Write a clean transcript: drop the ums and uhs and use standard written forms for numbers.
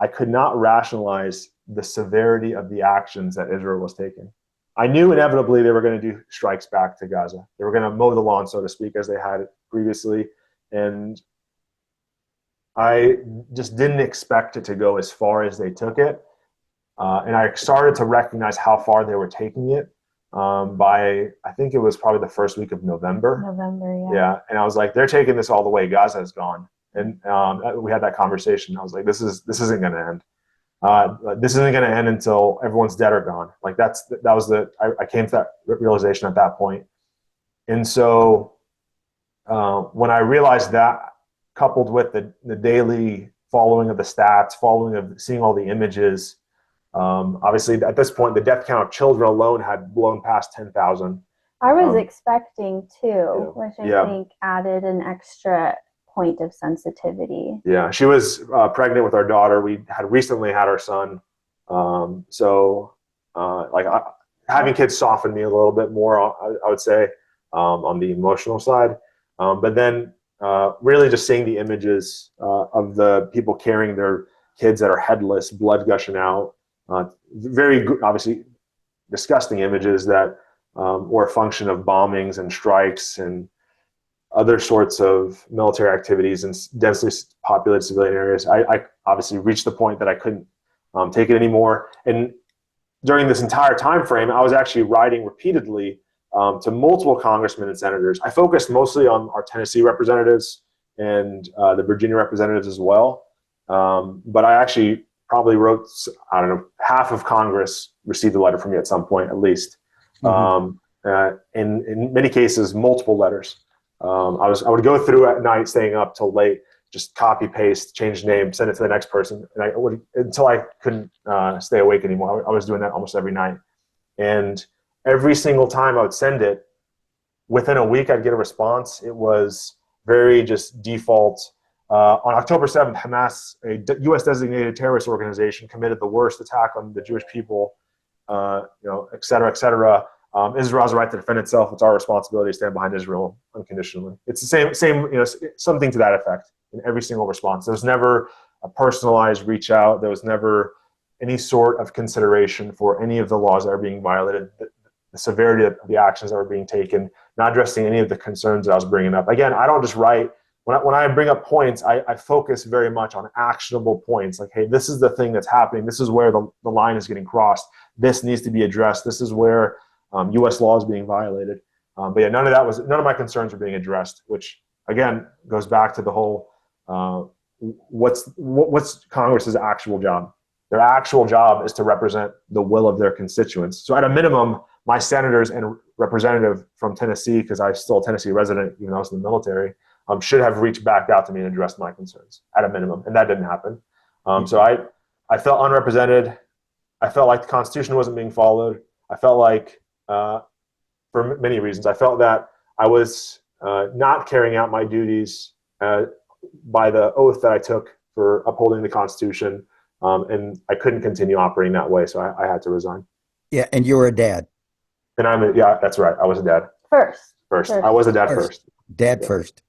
I could not rationalize the severity of the actions that Israel was taking. I knew inevitably they were going to do strikes back to Gaza. They were going to mow the lawn, so to speak, as they had previously. And I just didn't expect it to go as far as they took it. And I started to recognize how far they were taking it by, I think it was probably the first week of November. Yeah. And I was like, they're taking this all the way. Gaza is gone. And we had that conversation. I was like, this isn't going to end. This isn't going to end until everyone's dead or gone. Like I came to that realization at that point. And so when I realized that, coupled with the daily following of the stats, seeing all the images, obviously at this point, the death count of children alone had blown past 10,000. I was expecting two, which I think added an extra point of sensitivity. Yeah, she was pregnant with our daughter. We had recently had our son. Having kids softened me a little bit more, I would say, on the emotional side. But then really just seeing the images of the people carrying their kids that are headless, blood gushing out, very obviously disgusting images that were a function of bombings and strikes and other sorts of military activities in densely populated civilian areas. I obviously reached the point that I couldn't take it anymore. And during this entire time frame, I was actually writing repeatedly to multiple congressmen and senators. I focused mostly on our Tennessee representatives and the Virginia representatives as well. But I actually probably wrote, I don't know, half of Congress received a letter from me at some point, at least. In many cases, multiple letters. I would go through at night, staying up till late, just copy, paste, change name, send it to the next person. And I would, until I couldn't stay awake anymore. I was doing that almost every night. And every single time I would send it, within a week, I'd get a response. It was very just default. On October 7th, Hamas, a U.S. designated terrorist organization, committed the worst attack on the Jewish people, et cetera, et cetera. Israel has a right to defend itself. It's our responsibility to stand behind Israel unconditionally. It's the same, something to that effect in every single response. There was never a personalized reach out. There was never any sort of consideration for any of the laws that are being violated, the severity of the actions that were being taken, not addressing any of the concerns that I was bringing up. Again, I don't just write. When I bring up points, I focus very much on actionable points. Like, hey, this is the thing that's happening. This is where the line is getting crossed. This needs to be addressed. This is where U.S. law is being violated. But yeah, none of my concerns were being addressed, which again goes back to the whole what's Congress's actual job? Their actual job is to represent the will of their constituents. So at a minimum, my senators and representative from Tennessee, because I'm still a Tennessee resident, even though I was in the military, should have reached back out to me and addressed my concerns at a minimum, and that didn't happen. So I felt unrepresented. I felt like the Constitution wasn't being followed. I felt like, for many reasons, I felt that I was not carrying out my duties by the oath that I took for upholding the Constitution, and I couldn't continue operating that way, so I had to resign. Yeah, and you were a dad. And yeah, that's right. I was a dad. First. I was a dad first. Dad first.